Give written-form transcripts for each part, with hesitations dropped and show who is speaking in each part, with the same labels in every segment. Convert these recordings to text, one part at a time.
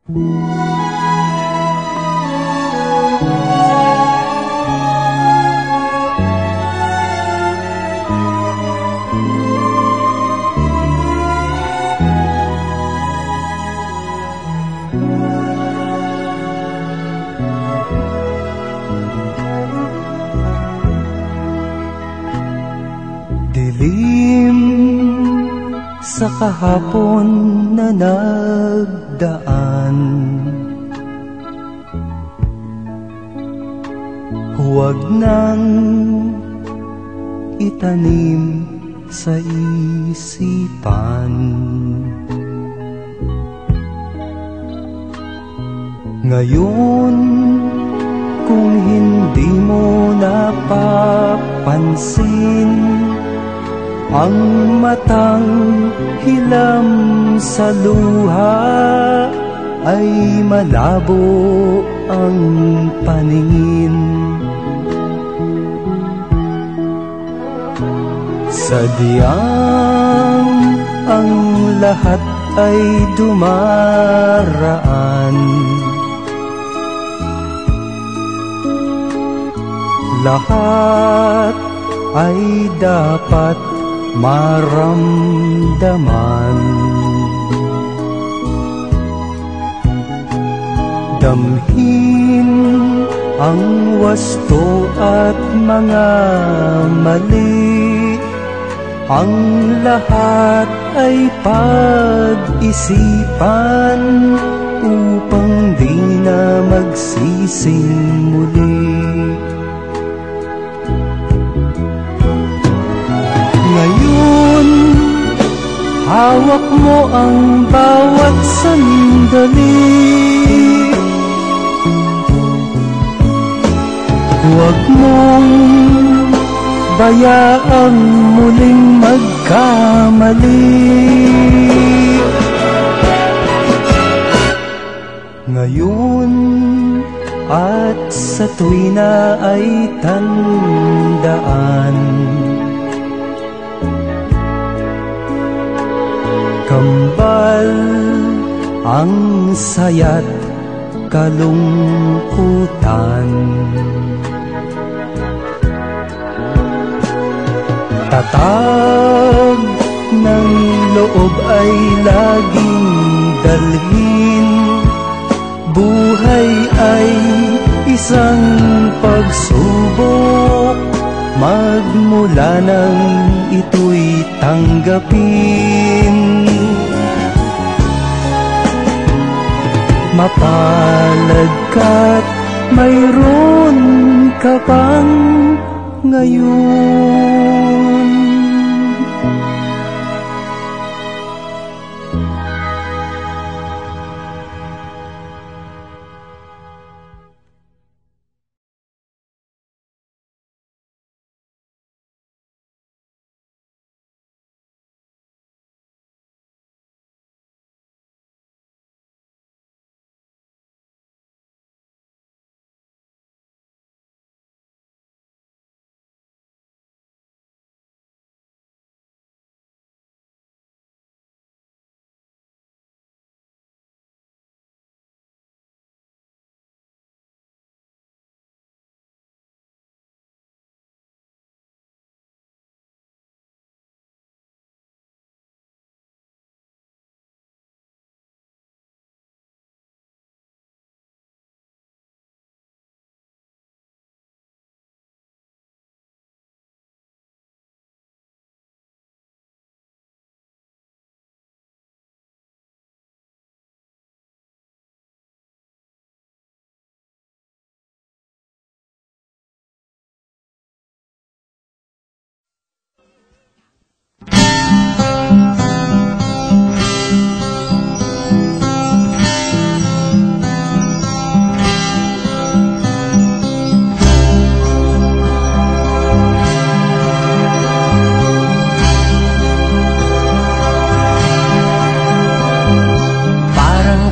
Speaker 1: Dilim sa kahapon na nagdaan, huwag nang itanim sa isipan. Ngayon, kung hindi mo napapansin, ang matang hilam sa luha ay malabo ang paningin. Sadyang ang lahat ay dumaraan, lahat ay dapat maramdaman. Damhin ang wasto at mga mali, ang lahat ay pag-isipan upang di na magsising muli. Ngayon, hawak mo ang bawat sandali. Huwag mong bayaang muling magkamali. Ngayon at sa tuwina ay tandaan, kambal ang saya't kalungkutan. Tatag ng loob ay laging dalhin, buhay ay isang pagsubok, magmula nang ito'y tanggapin. Mapalad ka't mayroon ka pang ngayon.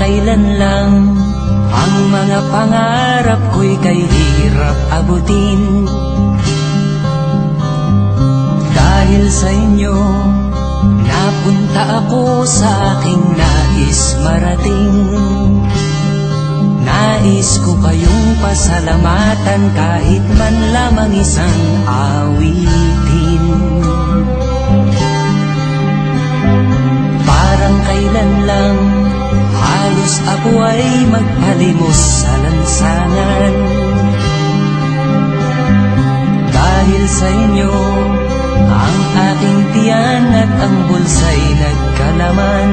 Speaker 2: kailan lang ang mga pangarap ko'y kay hirap abutin. Dahil sa inyo, napunta ako sa aking nais marating. nais ko kayong pasalamatan kahit man lamang isang awitin. Parang kailan lang halos ako ay magpalimos sa lansangan. Dahil sa inyo, ang aking tiyan at ang bulsa'y nagkalaman.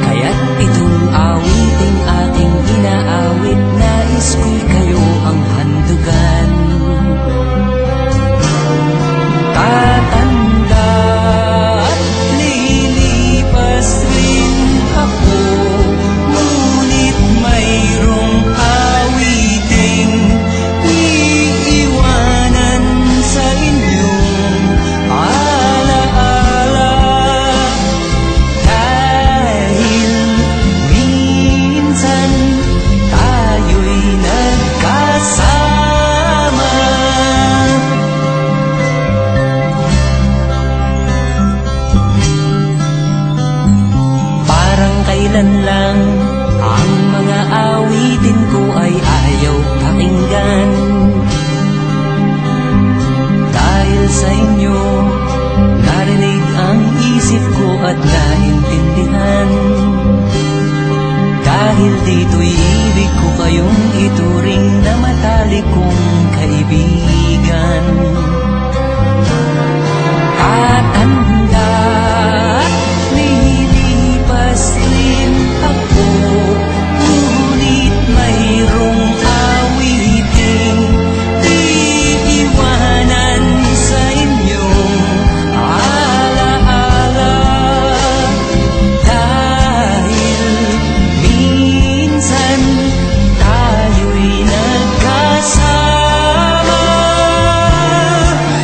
Speaker 2: Kaya't itong awiting aking inaawit, nais ko'y kayo ang handugan. Tatanda at lilipas rin ako, ngunit mayroong awiting iiwanan sa inyong alaala. Dahil minsan tayo'y nagkasama. Parang kailan lang ang mga awitin ko ay ayaw pakinggan. Dahil sa inyo, narinig ang isip ko at naintindihan. Dahil dito'y ibig ko kayong ituring na matalik kong kaibigan. Tatanda at lilipas rin ako, ngunit mayroong awiting iiwanan sa inyong alaala. Dahil minsan tayo'y nagkasama.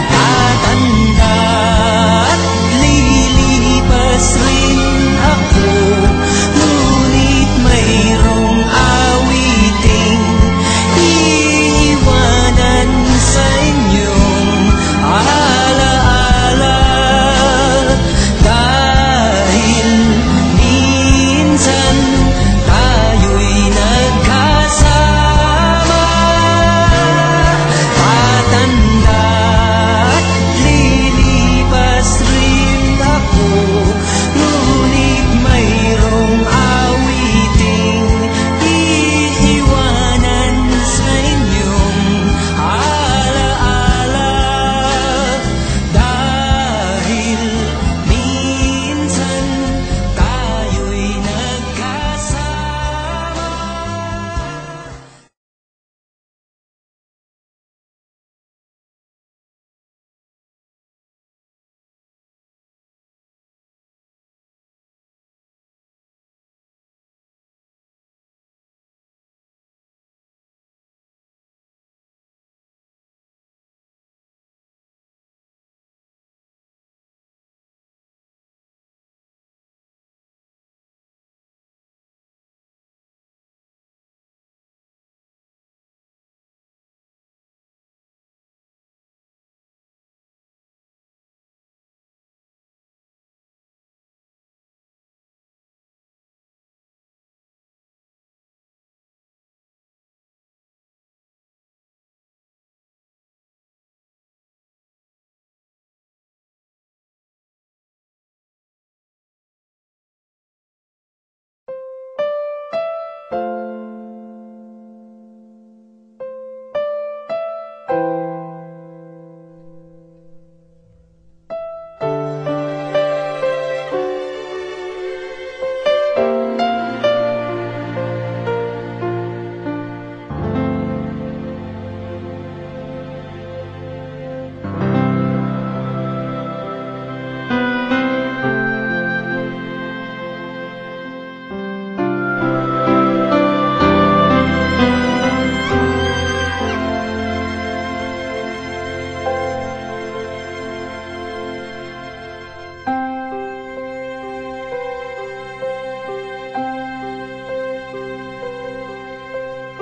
Speaker 2: Tatanda at lilipas rin ako, ngunit mayroong awiting iiwanan sa inyong alaala. Dahil minsan tayo'y nagkasama. Tatanda at lilipas rin ako, ngunit mayroong awiting iiwanan sa inyong alaala. Dahil minsan tayo'y nagkasama.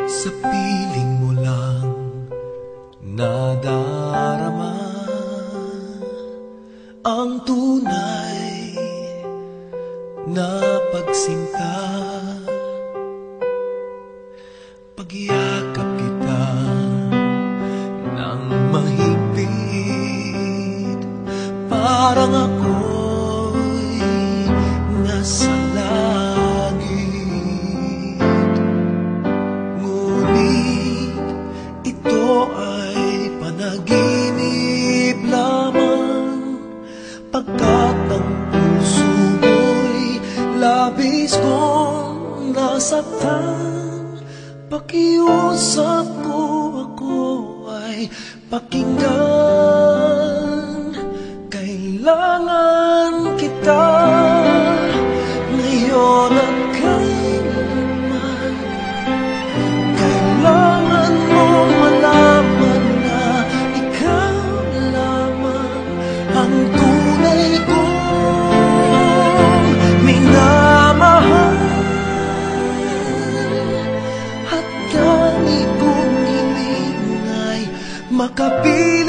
Speaker 1: Sa piling mo lang nadarama ang tunay na pagsinta. nasaktan, pakiusap ko ako ay pakinggan. Kailangan kita ngayon at kailanman. Kailangan mo malaman na ikaw lamang ang tunay kong minamahal. At dami kong hiling ay makapiling